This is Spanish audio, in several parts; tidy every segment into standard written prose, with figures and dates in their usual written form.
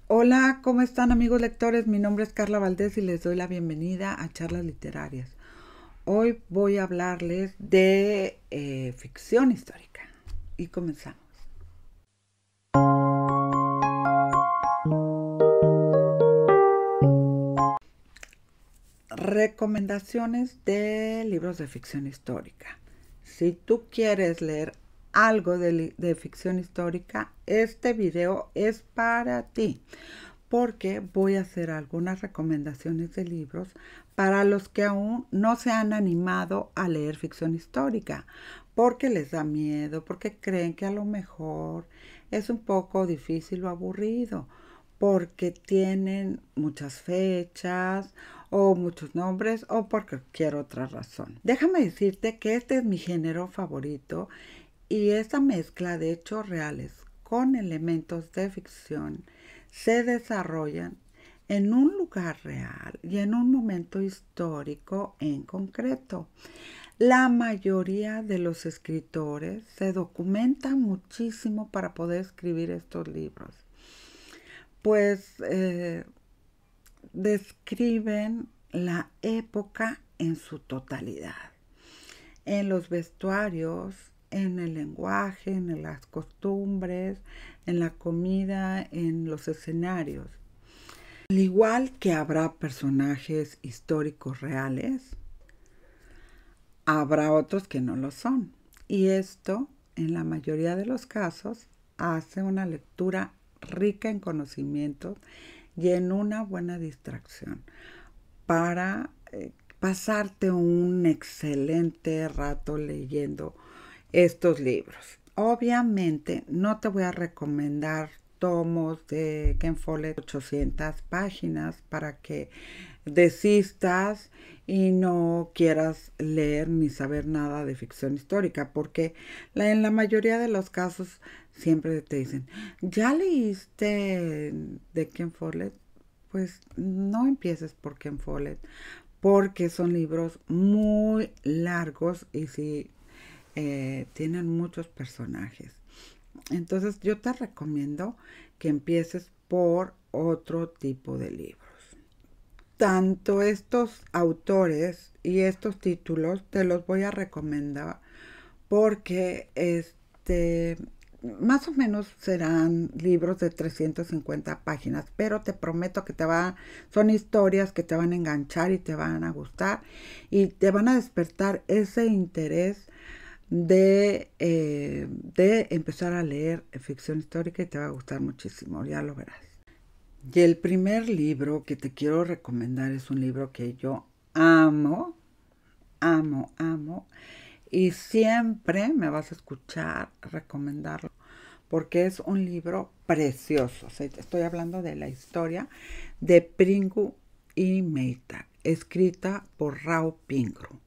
Hola, ¿cómo están amigos lectores? Mi nombre es Carla Valdés y les doy la bienvenida a Charlas Literarias. Hoy voy a hablarles de ficción histórica y comenzamos. Recomendaciones de libros de ficción histórica. Si tú quieres leer algo de ficción histórica, este video es para ti, porque voy a hacer algunas recomendaciones de libros para los que aún no se han animado a leer ficción histórica, porque les da miedo, porque creen que a lo mejor es un poco difícil o aburrido, porque tienen muchas fechas o muchos nombres o por cualquier otra razón. Déjame decirte que este es mi género favorito y esta mezcla de hechos reales con elementos de ficción se desarrollan en un lugar real y en un momento histórico en concreto. La mayoría de los escritores se documentan muchísimo para poder escribir estos libros, pues describen la época en su totalidad, en los vestuarios, en el lenguaje, en las costumbres, en la comida, en los escenarios. Al igual que habrá personajes históricos reales, habrá otros que no lo son. Y esto, en la mayoría de los casos, hace una lectura rica en conocimientos y en una buena distracción para pasarte un excelente rato leyendo estos libros. Obviamente no te voy a recomendar tomos de Ken Follett 800 páginas para que desistas y no quieras leer ni saber nada de ficción histórica, porque en la mayoría de los casos siempre te dicen, ¿ya leíste de Ken Follett? Pues no empieces por Ken Follett, porque son libros muy largos y sí tienen muchos personajes. Entonces yo te recomiendo que empieces por otro tipo de libros. Tanto estos autores y estos títulos te los voy a recomendar porque más o menos serán libros de 350 páginas, pero te prometo que son historias que te van a enganchar y te van a gustar y te van a despertar ese interés de empezar a leer ficción histórica y te va a gustar muchísimo, ya lo verás. Y el primer libro que te quiero recomendar es un libro que yo amo, amo, y siempre me vas a escuchar recomendarlo porque es un libro precioso. O sea, estoy hablando de la historia de Pingu y Maytag, escrita por Rao Pingru.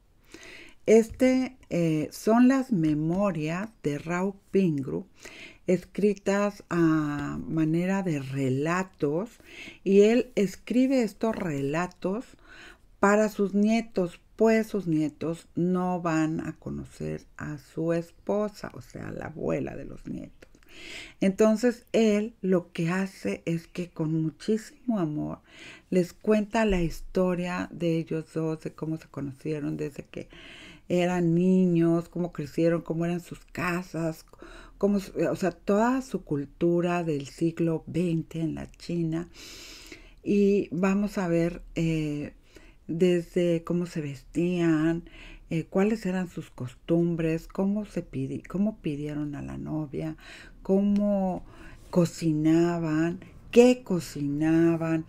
Son las memorias de Rao Pingru escritas a manera de relatos y él escribe estos relatos para sus nietos, pues sus nietos no van a conocer a su esposa, o sea, la abuela de los nietos. Entonces él lo que hace es que con muchísimo amor les cuenta la historia de ellos dos, de cómo se conocieron desde que eran niños, cómo crecieron, cómo eran sus casas, cómo, o sea, toda su cultura del siglo XX en la China. Y vamos a ver desde cómo se vestían, cuáles eran sus costumbres, cómo pidieron a la novia, cómo cocinaban, qué cocinaban,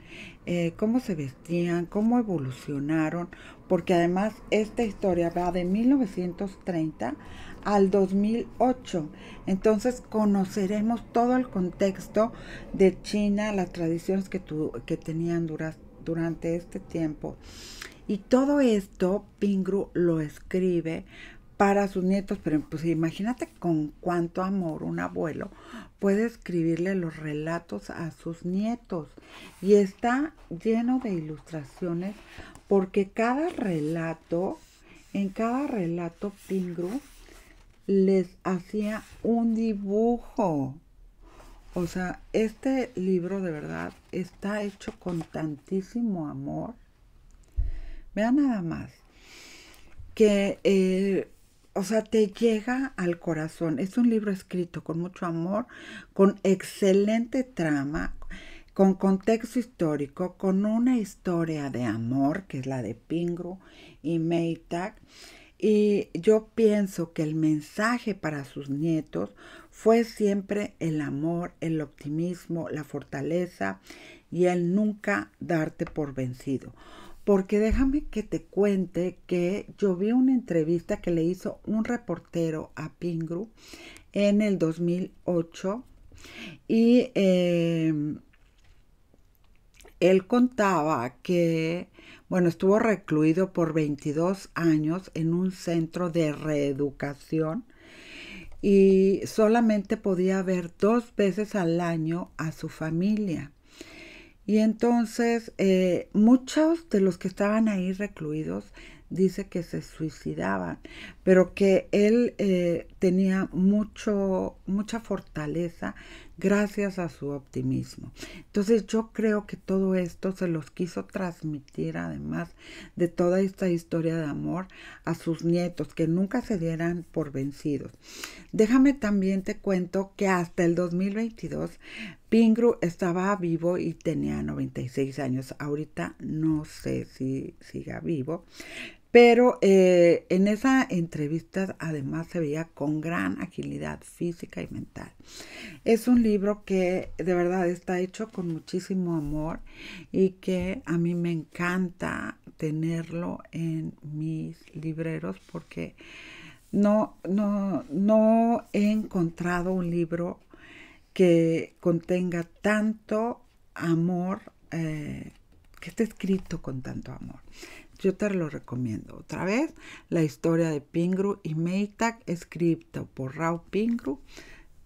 cómo se vestían, cómo evolucionaron, porque además esta historia va de 1930 al 2008. Entonces conoceremos todo el contexto de China, las tradiciones que tenían durante este tiempo. Y todo esto Pingru lo escribe para sus nietos, pero pues imagínate con cuánto amor un abuelo puede escribirle los relatos a sus nietos. Y está lleno de ilustraciones porque en cada relato Pingru les hacía un dibujo. O sea, este libro de verdad está hecho con tantísimo amor. Vean nada más que, o sea, te llega al corazón. Es un libro escrito con mucho amor, con excelente trama, con contexto histórico, con una historia de amor, que es la de Pingrú y Maytag. Y yo pienso que el mensaje para sus nietos fue siempre el amor, el optimismo, la fortaleza y el nunca darte por vencido. Porque déjame que te cuente que yo vi una entrevista que le hizo un reportero a Pingrú en el 2008 y él contaba que, bueno, estuvo recluido por 22 años en un centro de reeducación y solamente podía ver 2 veces al año a su familia. Y entonces muchos de los que estaban ahí recluidos dice que se suicidaban, pero que él tenía mucha fortaleza gracias a su optimismo. Entonces yo creo que todo esto se los quiso transmitir, además de toda esta historia de amor, a sus nietos, que nunca se dieran por vencidos. Déjame también te cuento que hasta el 2022 Pingrú estaba vivo y tenía 96 años. Ahorita no sé si siga vivo, pero en esa entrevista además se veía con gran agilidad física y mental. Es un libro que de verdad está hecho con muchísimo amor y que a mí me encanta tenerlo en mis libreros porque no he encontrado un libro que contenga tanto amor, que esté escrito con tanto amor. Yo te lo recomiendo. Otra vez, la historia de Pingrú y Maytag, escrito por Rao Pingrú,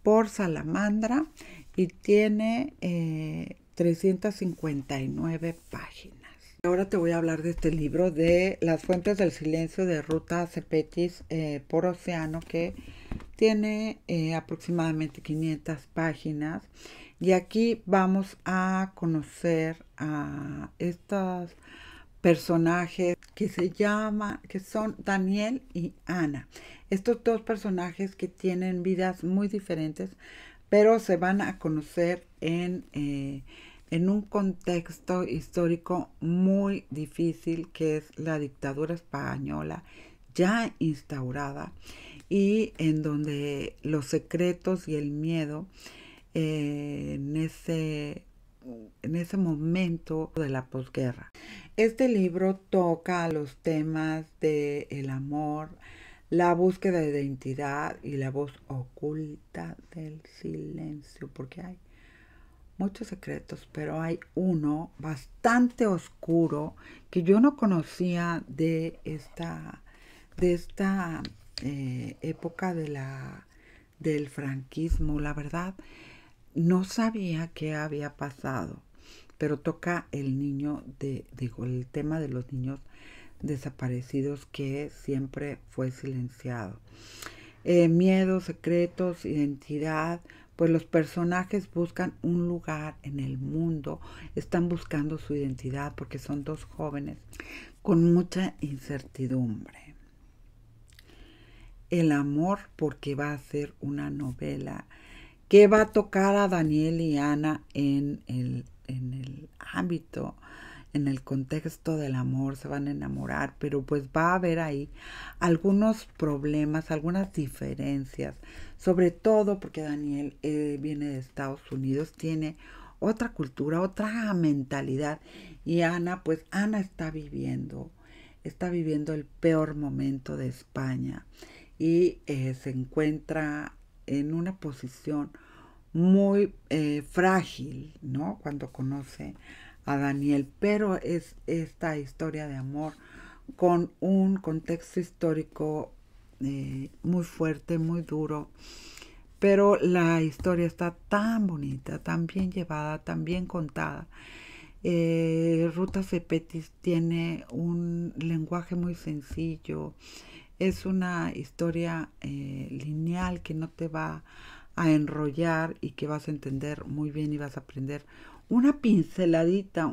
por Salamandra, y tiene 359 páginas. Ahora te voy a hablar de este libro de Las Fuentes del Silencio de Ruta Sepetys Poroseano, que tiene aproximadamente 500 páginas. Y aquí vamos a conocer a estos personajes que son Daniel y Ana. Estos dos personajes que tienen vidas muy diferentes, pero se van a conocer en un contexto histórico muy difícil, que es la dictadura española ya instaurada, y en donde los secretos y el miedo en ese momento de la posguerra. Este libro toca los temas del amor, la búsqueda de identidad y la voz oculta del silencio, porque hay muchos secretos, pero hay uno bastante oscuro que yo no conocía de esta época del franquismo. La verdad, no sabía qué había pasado, pero toca el tema de los niños desaparecidos, que siempre fue silenciado. Miedos, secretos, identidad, pues los personajes buscan un lugar en el mundo, están buscando su identidad porque son dos jóvenes con mucha incertidumbre. El amor, porque va a ser una novela que va a tocar a Daniel y Ana en el ámbito, en el contexto del amor, se van a enamorar, pero pues va a haber ahí algunos problemas, algunas diferencias, sobre todo porque Daniel viene de Estados Unidos, tiene otra cultura, otra mentalidad, y Ana, pues Ana está viviendo el peor momento de España y se encuentra en una posición muy frágil, ¿no? Cuando conoce a Daniel, pero es esta historia de amor con un contexto histórico muy fuerte, muy duro, pero la historia está tan bonita, tan bien llevada, tan bien contada. Ruta Sepetys tiene un lenguaje muy sencillo, es una historia lineal que no te va a enrollar y que vas a entender muy bien y vas a aprender una pinceladita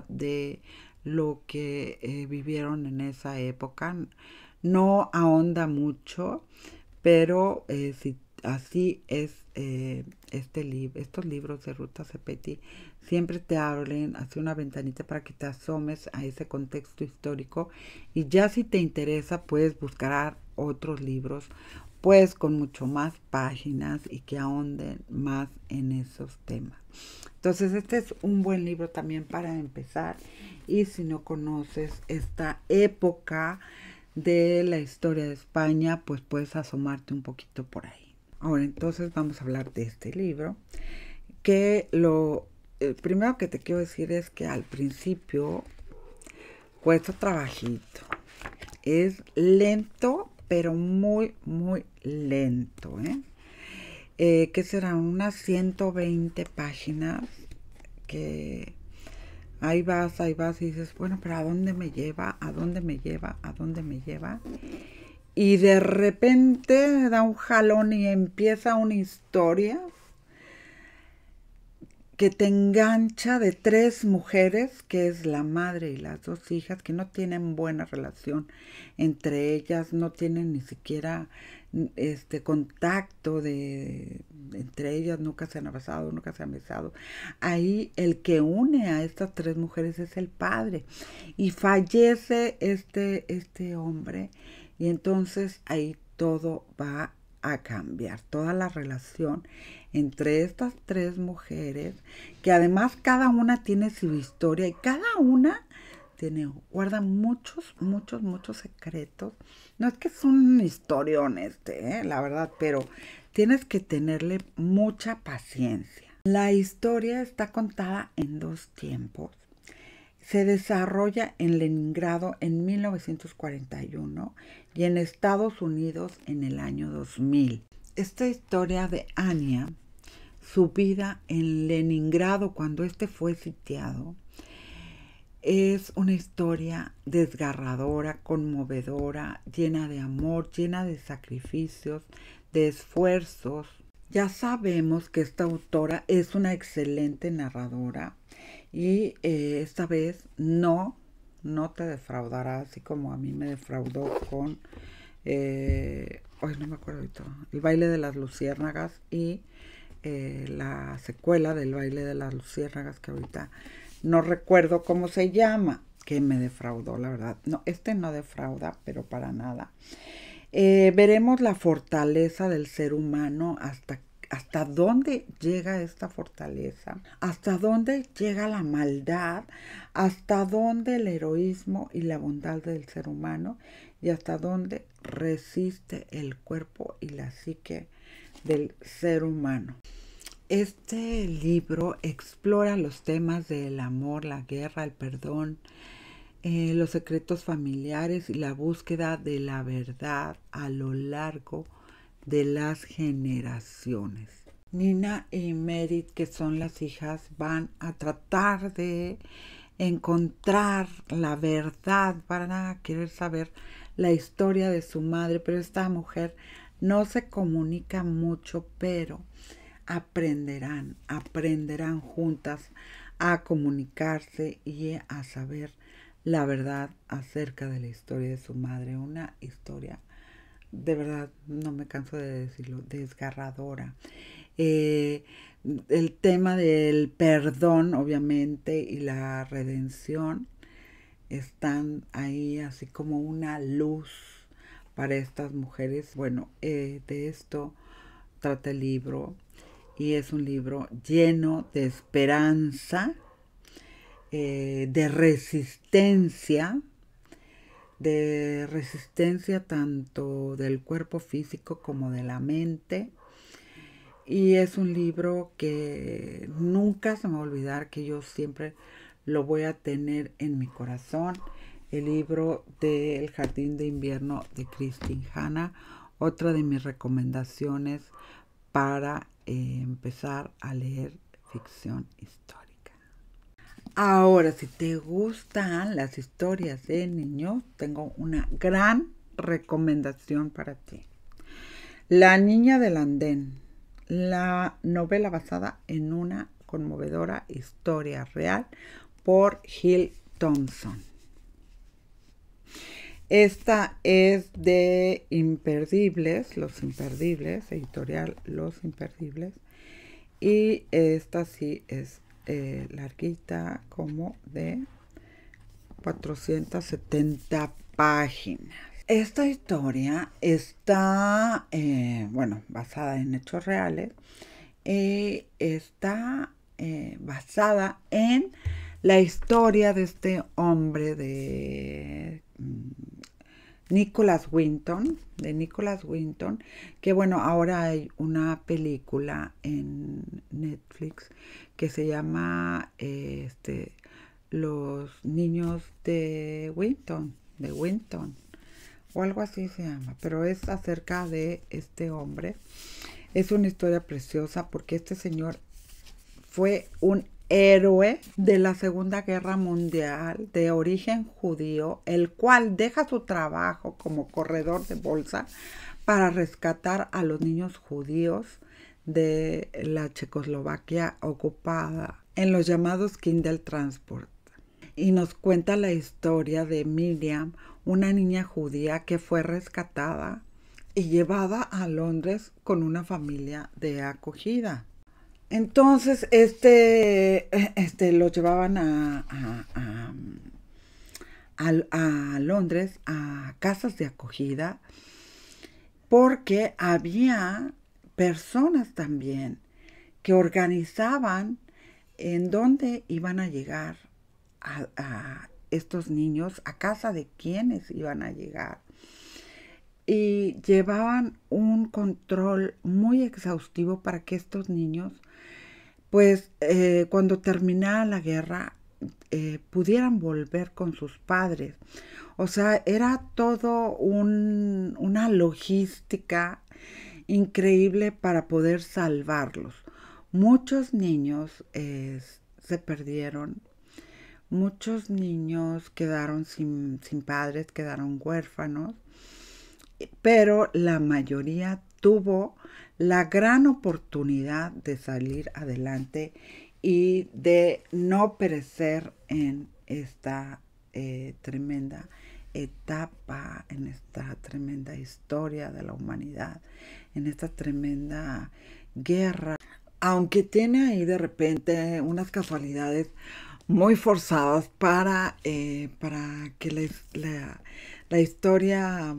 de lo que vivieron en esa época. No ahonda mucho, pero si así es estos libros de Ruta Sepetys siempre te abren hacia una ventanita para que te asomes a ese contexto histórico, y ya si te interesa puedes buscar otros libros pues con mucho más páginas y que ahonden más en esos temas. Entonces este es un buen libro también para empezar, y si no conoces esta época de la historia de España, pues puedes asomarte un poquito por ahí. Ahora entonces vamos a hablar de este libro, que lo primero que te quiero decir es que al principio cuesta trabajito. Es lento, pero muy, muy lento, ¿qué serán? Unas 120 páginas que ahí vas y dices, bueno, pero ¿a dónde me lleva? ¿A dónde me lleva? ¿A dónde me lleva? Y de repente da un jalón y empieza una historia que te engancha, de tres mujeres, que es la madre y las dos hijas, que no tienen buena relación entre ellas, no tienen ni siquiera contacto entre ellas, nunca se han abrazado, nunca se han besado. Ahí el que une a estas tres mujeres es el padre, y fallece este hombre, y entonces ahí todo va a cambiar, toda la relación entre estas tres mujeres, que además cada una tiene su historia y cada una guarda muchos, muchos, muchos secretos. No es que es un historión la verdad, pero tienes que tenerle mucha paciencia. La historia está contada en dos tiempos. Se desarrolla en Leningrado en 1941 y en Estados Unidos en el año 2000. Esta historia de Anya, su vida en Leningrado cuando fue sitiado, es una historia desgarradora, conmovedora, llena de amor, llena de sacrificios, de esfuerzos. Ya sabemos que esta autora es una excelente narradora, y esta vez no te defraudará, así como a mí me defraudó con hoy no me acuerdo ahorita, El baile de las luciérnagas, y la secuela del baile de las luciérnagas, que ahorita no recuerdo cómo se llama, que me defraudó, la verdad. No, no defrauda, pero para nada. Veremos la fortaleza del ser humano, hasta dónde llega esta fortaleza, hasta dónde llega la maldad, hasta dónde el heroísmo y la bondad del ser humano, y hasta dónde resiste el cuerpo y la psique del ser humano. Este libro explora los temas del amor, la guerra, el perdón, los secretos familiares y la búsqueda de la verdad a lo largo de las generaciones. Nina y Merit, que son las hijas, van a tratar de encontrar la verdad, van a querer saber la historia de su madre, pero esta mujer no se comunica mucho, pero aprenderán juntas a comunicarse y a saber la verdad acerca de la historia de su madre. Una historia, de verdad, no me canso de decirlo, desgarradora. El tema del perdón, obviamente, y la redención están ahí así como una luz para estas mujeres. Bueno, de esto trata el libro, y es un libro lleno de esperanza, de resistencia tanto del cuerpo físico como de la mente. Y es un libro que nunca se me va a olvidar, que yo siempre lo voy a tener en mi corazón. El libro del Jardín de Invierno de Kristin Hannah, otra de mis recomendaciones para empezar a leer ficción histórica. Ahora, si te gustan las historias de niños, tengo una gran recomendación para ti. La niña del andén, la novela basada en una conmovedora historia real por Hill Thompson. Esta es de Imperdibles, Los Imperdibles, editorial Los Imperdibles. Y esta sí es larguita, como de 470 páginas. Esta historia está, basada en hechos reales. Está basada en la historia de este hombre de Nicholas Winton, que bueno, ahora hay una película en Netflix que se llama Los niños de Winton, o algo así se llama, pero es acerca de este hombre. Es una historia preciosa porque este señor fue un héroe de la Segunda Guerra Mundial de origen judío, el cual deja su trabajo como corredor de bolsa para rescatar a los niños judíos de la Checoslovaquia ocupada en los llamados Kindertransport. Y nos cuenta la historia de Miriam, una niña judía que fue rescatada y llevada a Londres con una familia de acogida. Entonces, lo llevaban a Londres, a casas de acogida, porque había personas también que organizaban en dónde iban a llegar a estos niños, a casa de quienes iban a llegar. Y llevaban un control muy exhaustivo para que estos niños, pues cuando terminara la guerra, pudieran volver con sus padres. O sea, era todo una logística increíble para poder salvarlos. Muchos niños se perdieron, muchos niños quedaron sin padres, quedaron huérfanos, pero la mayoría tuvo la gran oportunidad de salir adelante y de no perecer en esta tremenda etapa, en esta tremenda historia de la humanidad, en esta tremenda guerra. Aunque tiene ahí de repente unas casualidades muy forzadas para que la historia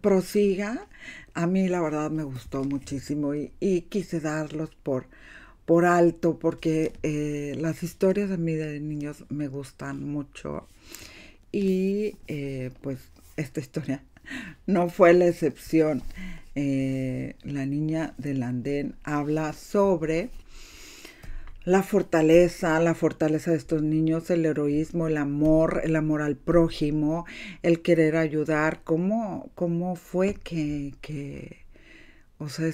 prosiga. A mí la verdad me gustó muchísimo y quise darlos por alto porque las historias a mí de niños me gustan mucho y pues esta historia no fue la excepción. La niña del andén habla sobre la fortaleza de estos niños, el heroísmo, el amor al prójimo, el querer ayudar. ¿Cómo fue o sea,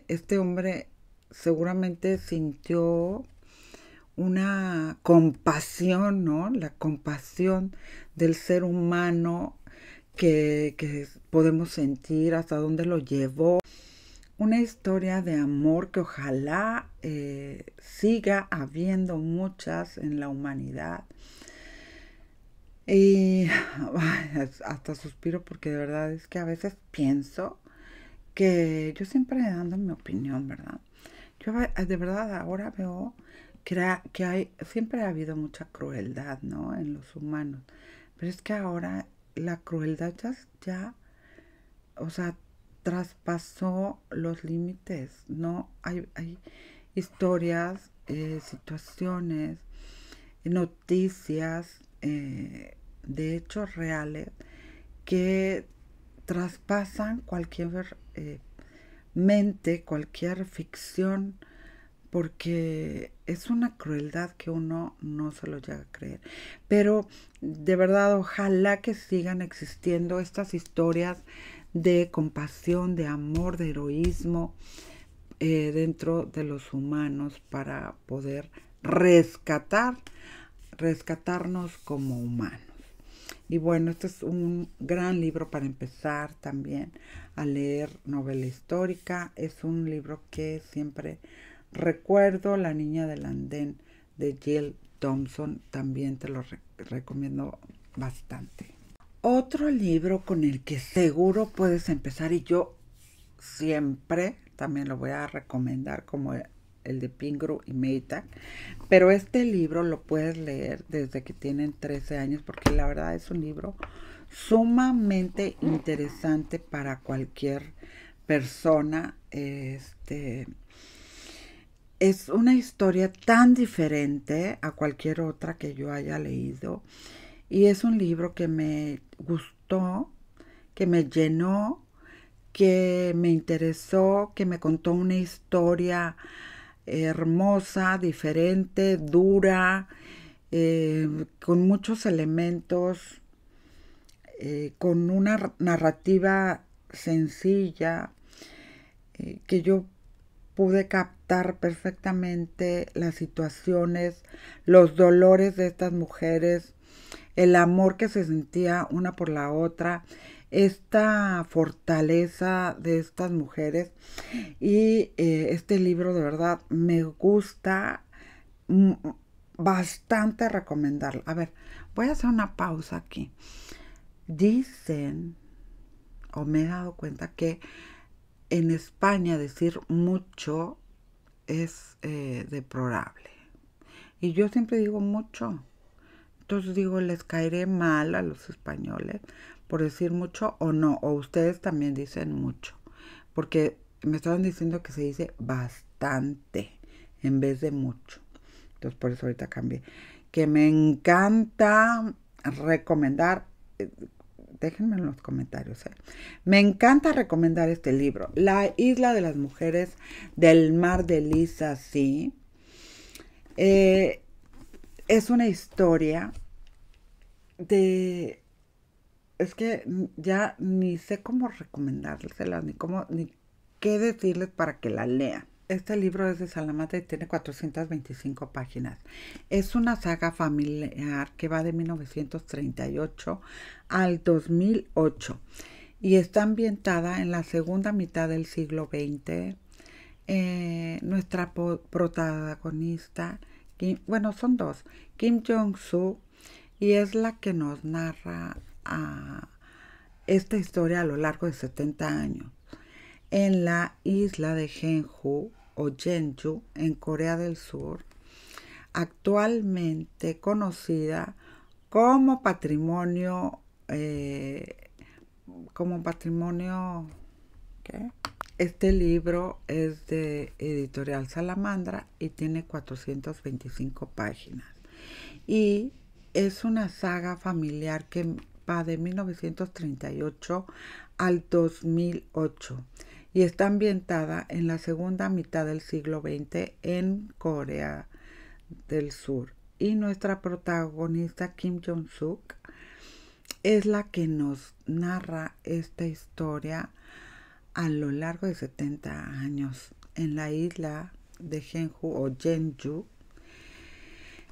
este hombre seguramente sintió una compasión, ¿no? La compasión del ser humano que podemos sentir, hasta dónde lo llevó. Una historia de amor que ojalá siga habiendo muchas en la humanidad. Y hasta suspiro porque de verdad es que a veces pienso que yo siempre dando mi opinión, ¿verdad? Yo de verdad ahora veo que siempre ha habido mucha crueldad, ¿no? En los humanos. Pero es que ahora la crueldad ya, o sea, traspasó los límites, ¿no? Hay historias, situaciones, noticias de hechos reales que traspasan cualquier mente, cualquier ficción, porque es una crueldad que uno no se lo llega a creer. Pero de verdad, ojalá que sigan existiendo estas historias de compasión, de amor, de heroísmo dentro de los humanos para poder rescatarnos como humanos. Y bueno, este es un gran libro para empezar también a leer novela histórica. Es un libro que siempre recuerdo. La niña del andén de Jill Thompson, también te lo recomiendo bastante. Otro libro con el que seguro puedes empezar, y yo siempre también lo voy a recomendar, como el de Pingrú y Maytag, pero este libro lo puedes leer desde que tienen 13 años, porque la verdad es un libro sumamente interesante para cualquier persona. Es una historia tan diferente a cualquier otra que yo haya leído, y es un libro que me gustó, que me llenó, que me interesó, que me contó una historia hermosa, diferente, dura, con muchos elementos, con una narrativa sencilla, que yo pude captar perfectamente las situaciones, los dolores de estas mujeres, el amor que se sentía una por la otra, esta fortaleza de estas mujeres. Y este libro de verdad me gusta bastante recomendarlo. A ver, voy a hacer una pausa aquí. Dicen, o me he dado cuenta, que en España decir mucho es deplorable. Y yo siempre digo mucho. Entonces digo, ¿les caeré mal a los españoles por decir mucho o no? O ustedes también dicen mucho. Porque me estaban diciendo que se dice bastante en vez de mucho. Entonces por eso ahorita cambié. Que me encanta recomendar. Déjenme en los comentarios. Me encanta recomendar este libro. La isla de las mujeres del mar de Lisa C. Es una historia de... Es que ya ni sé cómo recomendárselas, ni qué decirles para que la lean. Este libro es de Salamanca y tiene 425 páginas. Es una saga familiar que va de 1938 al 2008 y está ambientada en la segunda mitad del siglo XX. Nuestra protagonista, bueno, son dos, Kim Jong-soo, y es la que nos narra esta historia a lo largo de 70 años en la isla de Jeonju o Jeonju, en Corea del Sur, actualmente conocida como patrimonio, ¿qué? Este libro es de Editorial Salamandra y tiene 425 páginas. Y es una saga familiar que va de 1938 al 2008 y está ambientada en la segunda mitad del siglo XX en Corea del Sur. Y nuestra protagonista, Kim Jong-suk, es la que nos narra esta historia a lo largo de 70 años en la isla de Jeonju o Jeonju,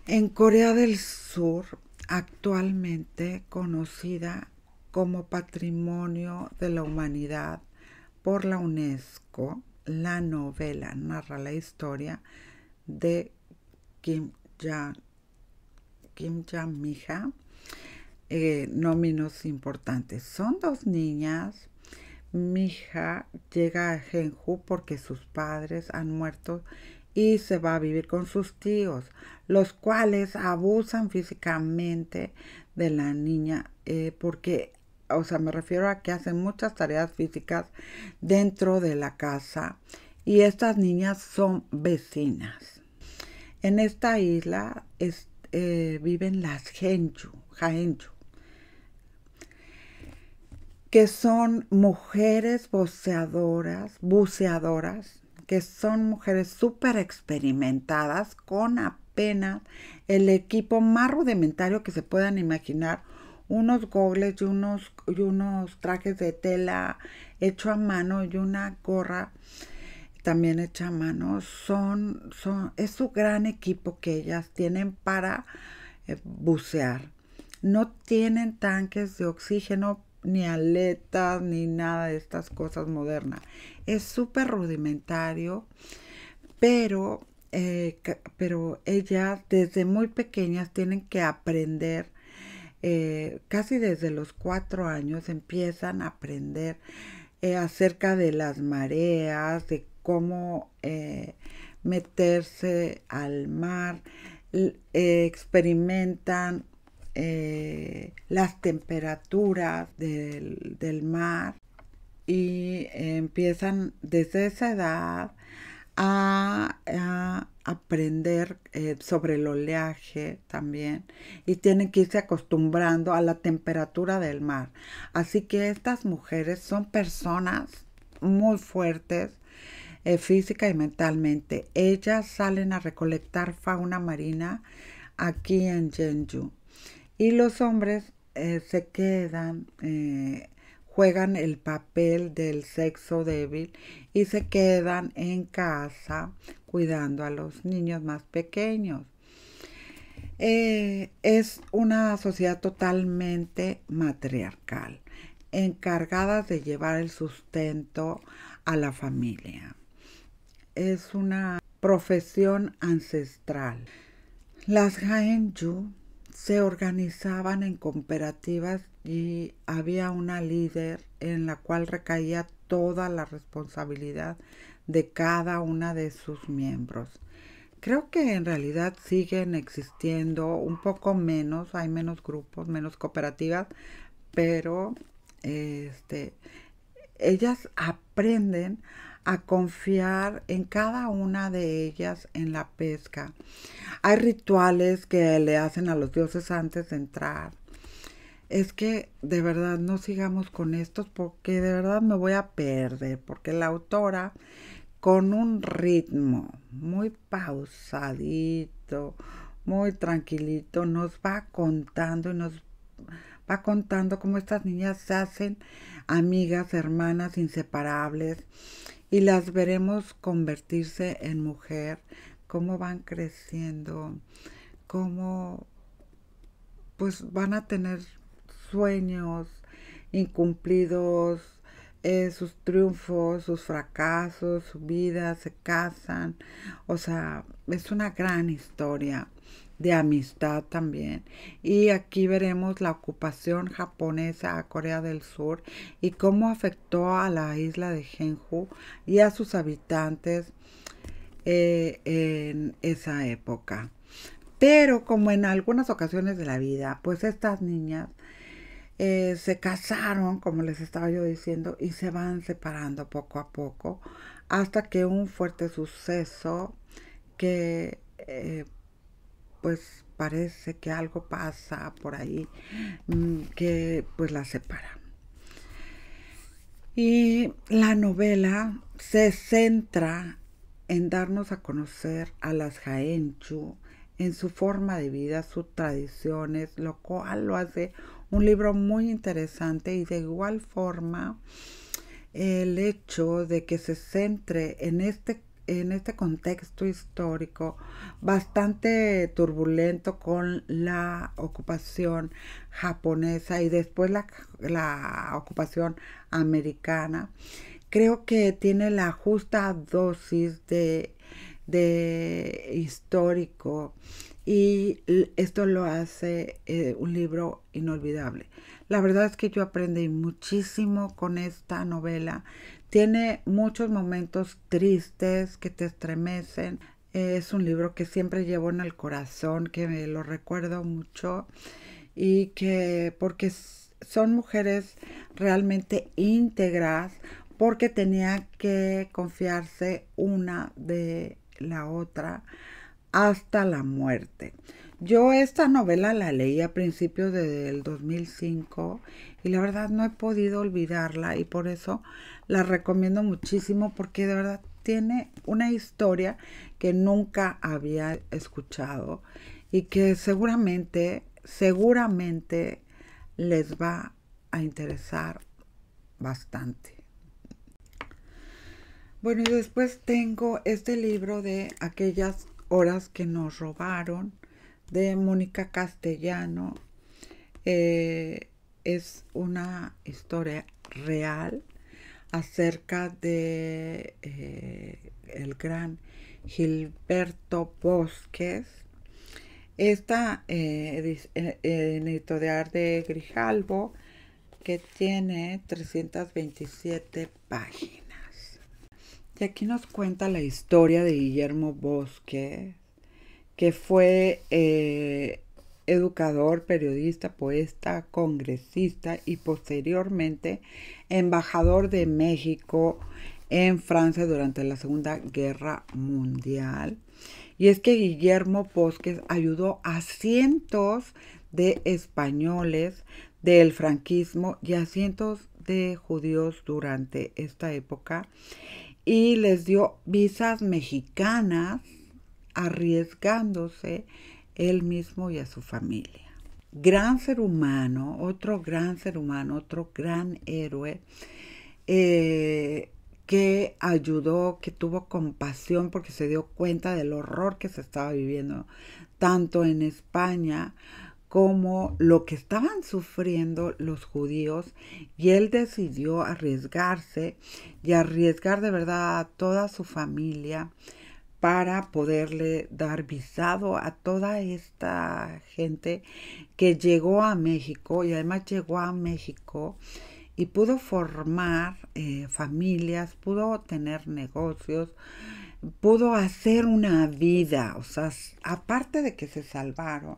en Corea del Sur, actualmente conocida como Patrimonio de la Humanidad por la UNESCO. La novela narra la historia de Kim Jang-mija, no menos importantes. Son dos niñas. Mija llega a Jeonju porque sus padres han muerto y se va a vivir con sus tíos, los cuales abusan físicamente de la niña, porque, o sea, me refiero a que hacen muchas tareas físicas dentro de la casa, y estas niñas son vecinas. En esta isla viven las Haenju, que son mujeres buceadoras, que son mujeres súper experimentadas con apenas el equipo más rudimentario que se puedan imaginar, unos gogles y unos trajes de tela hecho a mano y una gorra también hecha a mano. Es su gran equipo que ellas tienen para bucear. no tienen tanques de oxígeno, ni aletas, ni nada de estas cosas modernas. Es súper rudimentario, pero, pero ellas desde muy pequeñas tienen que aprender, casi desde los 4 años empiezan a aprender acerca de las mareas, de cómo meterse al mar, experimentan las temperaturas del mar y empiezan desde esa edad a aprender sobre el oleaje también, y tienen que irse acostumbrando a la temperatura del mar. Así que estas mujeres son personas muy fuertes, física y mentalmente. Ellas salen a recolectar fauna marina aquí en Jeonju, y los hombres se quedan, juegan el papel del sexo débil y se quedan en casa cuidando a los niños más pequeños. Es una sociedad totalmente matriarcal, encargadas de llevar el sustento a la familia. Es una profesión ancestral. Las Gaenju se organizaban en cooperativas y había una líder en la cual recaía toda la responsabilidad de cada una de sus miembros. Creo que en realidad siguen existiendo un poco menos, hay menos grupos, menos cooperativas, pero ellas aprenden a confiar en cada una de ellas en la pesca. Hay rituales que le hacen a los dioses antes de entrar. Es que de verdad no sigamos con estos porque de verdad me voy a perder, porque la autora con un ritmo muy pausadito, muy tranquilito, nos va contando y nos va contando cómo estas niñas se hacen amigas, hermanas inseparables, y las veremos convertirse en mujer, cómo van creciendo, cómo pues van a tener sueños incumplidos, sus triunfos, sus fracasos, su vida, se casan. O sea, es una gran historia de amistad también. Y aquí veremos la ocupación japonesa a Corea del Sur y cómo afectó a la isla de Jeonju y a sus habitantes en esa época. Pero como en algunas ocasiones de la vida, pues estas niñas se casaron, como les estaba yo diciendo, y se van separando poco a poco, hasta que un fuerte suceso que pues parece que algo pasa por ahí, que pues las separa. Y la novela se centra en darnos a conocer a las Gaenchu en su forma de vida, sus tradiciones, lo cual lo hace un libro muy interesante. Y de igual forma el hecho de que se centre en este contexto histórico bastante turbulento con la ocupación japonesa y después la ocupación americana, creo que tiene la justa dosis de histórico, y esto lo hace un libro inolvidable. La verdad es que yo aprendí muchísimo con esta novela. Tiene muchos momentos tristes que te estremecen. Es un libro que siempre llevo en el corazón, que me lo recuerdo mucho, y que porque son mujeres realmente íntegras, porque tenía que confiarse una de la otra hasta la muerte. Yo esta novela la leí a principios del 2005 y la verdad no he podido olvidarla, y por eso la recomiendo muchísimo, porque de verdad tiene una historia que nunca había escuchado y que seguramente les va a interesar bastante. Bueno, y después tengo este libro de Aquellas horas que nos robaron, de Mónica Castellano. Es una historia real acerca de el gran Gilberto Bosques. Esta editorial de Grijalbo, que tiene 327 páginas. Y aquí nos cuenta la historia de Guillermo Bosques, que fue educador, periodista, poeta, congresista y posteriormente embajador de México en Francia durante la Segunda Guerra Mundial. Y es que Guillermo Bosques ayudó a cientos de españoles del franquismo y a cientos de judíos durante esta época y les dio visas mexicanas, arriesgándose él mismo y a su familia. Gran ser humano, otro gran ser humano, otro gran héroe, que ayudó, que tuvo compasión porque se dio cuenta del horror que se estaba viviendo, tanto en España como lo que estaban sufriendo los judíos, y él decidió arriesgarse y arriesgar de verdad a toda su familia para poderle dar visado a toda esta gente que llegó a México, y además llegó a México y pudo formar familias, pudo tener negocios, pudo hacer una vida. O sea, aparte de que se salvaron,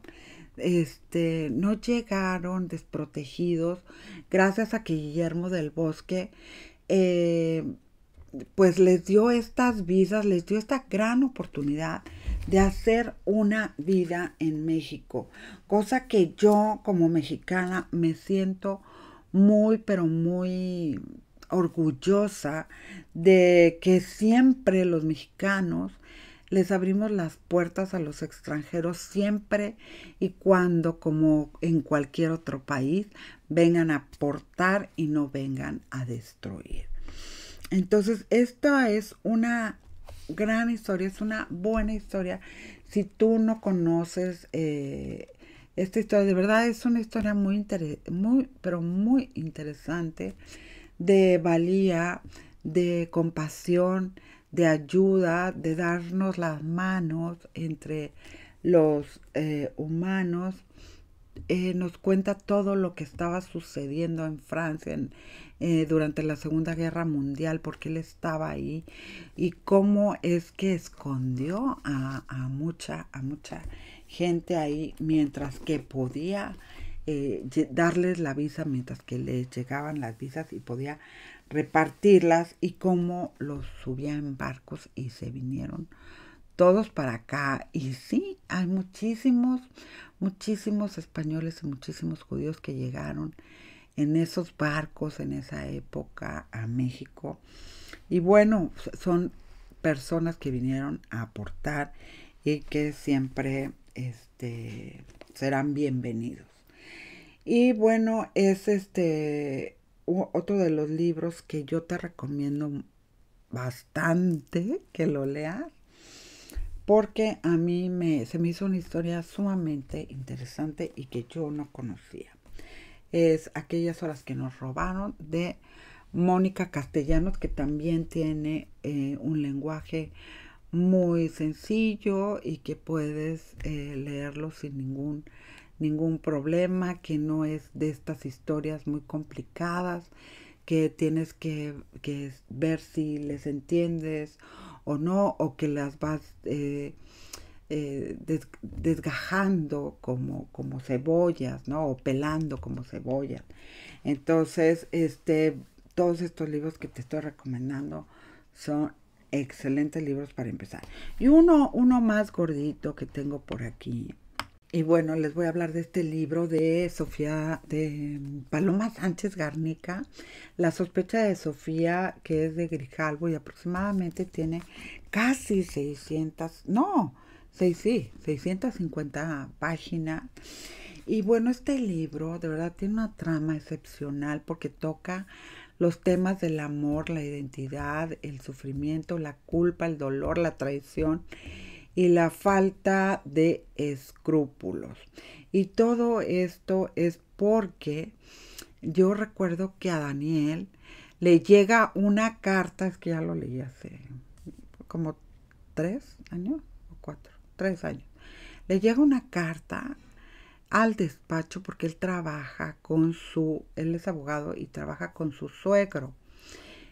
no llegaron desprotegidos gracias a que Guillermo del Bosque pues les dio estas visas, les dio esta gran oportunidad de hacer una vida en México, cosa que yo como mexicana me siento muy, pero muy orgullosa de que siempre los mexicanos les abrimos las puertas a los extranjeros siempre y cuando, como en cualquier otro país, vengan a aportar y no vengan a destruir. Entonces, esta es una gran historia, es una buena historia. Si tú no conoces esta historia, de verdad es una historia pero muy interesante, de valía, de compasión, de ayuda, de darnos las manos entre los humanos. Nos cuenta todo lo que estaba sucediendo en Francia durante la Segunda Guerra Mundial, porque él estaba ahí, y cómo es que escondió a mucha gente ahí mientras que podía darles la visa, mientras que les llegaban las visas y podía repartirlas, y cómo los subía en barcos y se vinieron todos para acá. Y sí, hay muchísimos españoles y muchísimos judíos que llegaron en esos barcos en esa época a México. Y bueno, son personas que vinieron a aportar y que siempre serán bienvenidos. Y bueno, es otro de los libros que yo te recomiendo bastante que lo leas, porque a mí se me hizo una historia sumamente interesante y que yo no conocía. Es Aquellas horas que nos robaron, de Mónica Castellanos, que también tiene un lenguaje muy sencillo y que puedes leerlo sin ningún problema, que no es de estas historias muy complicadas que tienes que ver si les entiendes o no, o que las vas desgajando como cebollas, ¿no? O pelando como cebollas. Entonces, todos estos libros que te estoy recomendando son excelentes libros para empezar. Y uno más gordito que tengo por aquí. Y bueno, les voy a hablar de este libro de Paloma Sánchez Garnica, La sospecha de Sofía, que es de Grijalbo, y aproximadamente tiene casi 650 páginas. Y bueno, este libro de verdad tiene una trama excepcional porque toca los temas del amor, la identidad, el sufrimiento, la culpa, el dolor, la traición y la falta de escrúpulos. Y todo esto es porque yo recuerdo que a Daniel le llega una carta, es que ya lo leí hace como 3 años o 4, 3 años. Le llega una carta al despacho porque él es abogado y trabaja con su suegro.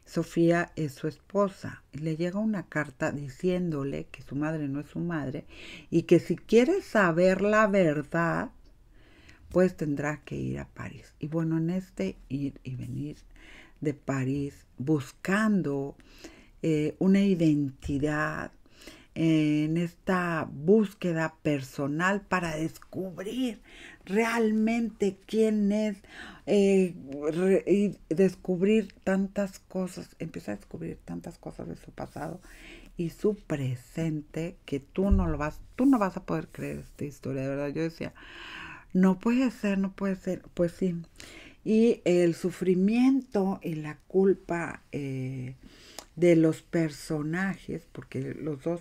Sofía es su esposa. Y le llega una carta diciéndole que su madre no es su madre y que si quiere saber la verdad, pues tendrá que ir a París. Y bueno, en este ir y venir de París, buscando una identidad, en esta búsqueda personal para descubrir realmente quién es, y descubrir tantas cosas, empieza a descubrir tantas cosas de su pasado y su presente que tú no vas a poder creer esta historia, de verdad. Yo decía, no puede ser, pues sí. Y el sufrimiento y la culpa de los personajes, porque los dos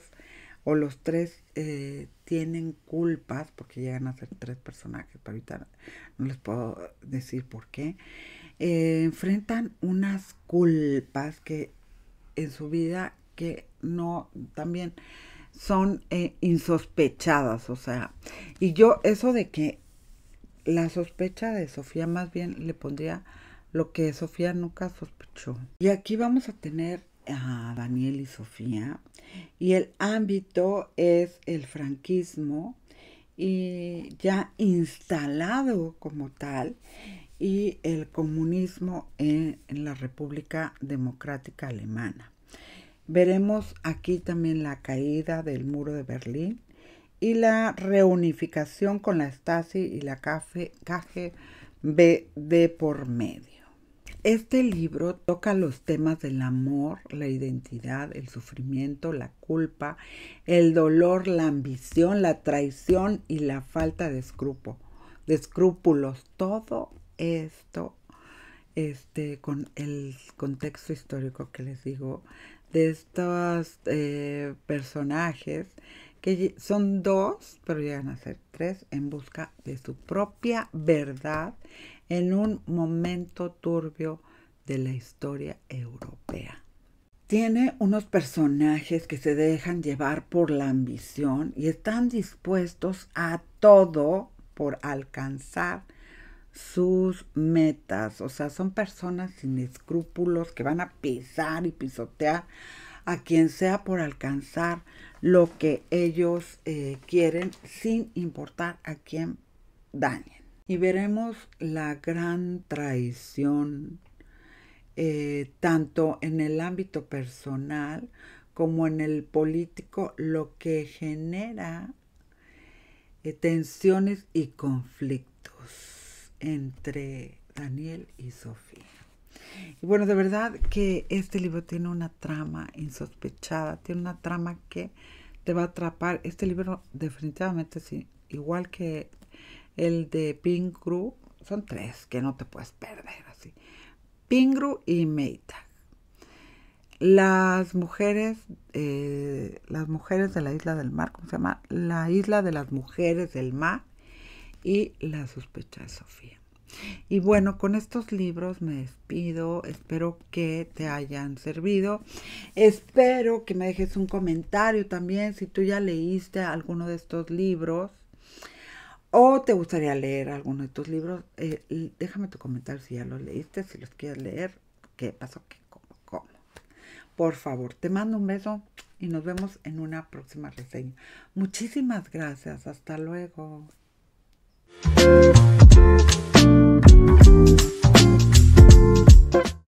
o los tres tienen culpas, porque llegan a ser 3 personajes, pero ahorita no les puedo decir por qué, enfrentan unas culpas que en su vida que no también son insospechadas, o sea, y yo eso de que la sospecha de Sofía más bien le pondría lo que Sofía nunca sospechó. Y aquí vamos a tener a Daniel y Sofía, y el ámbito es el franquismo y ya instalado como tal, y el comunismo en la República Democrática Alemana. Veremos aquí también la caída del muro de Berlín y la reunificación con la Stasi y la KGB de por medio. Este libro toca los temas del amor, la identidad, el sufrimiento, la culpa, el dolor, la ambición, la traición y la falta de escrúpulos. Todo esto con el contexto histórico que les digo de estos personajes que son 2, pero llegan a ser 3 en busca de su propia verdad en un momento turbio de la historia europea. Tiene unos personajes que se dejan llevar por la ambición y están dispuestos a todo por alcanzar sus metas. O sea, son personas sin escrúpulos que van a pisar y pisotear a quien sea por alcanzar lo que ellos quieren, sin importar a quién dañen. Y veremos la gran traición, tanto en el ámbito personal como en el político, lo que genera tensiones y conflictos entre Daniel y Sofía. Y bueno, de verdad que este libro tiene una trama insospechada, tiene una trama que te va a atrapar. Este libro definitivamente sí, igual que el de Pingrú, son 3 que no te puedes perder así. Pingrú y Maytag. Las mujeres de la isla del mar, ¿cómo se llama? La isla de las mujeres del mar y la sospecha de Sofía. Y bueno, con estos libros me despido. Espero que te hayan servido. Espero que me dejes un comentario también si tú ya leíste alguno de estos libros o te gustaría leer alguno de tus libros. Déjame tu comentario si ya los leíste, si los quieres leer, qué pasó, qué, cómo. Por favor, te mando un beso y nos vemos en una próxima reseña. Muchísimas gracias. Hasta luego.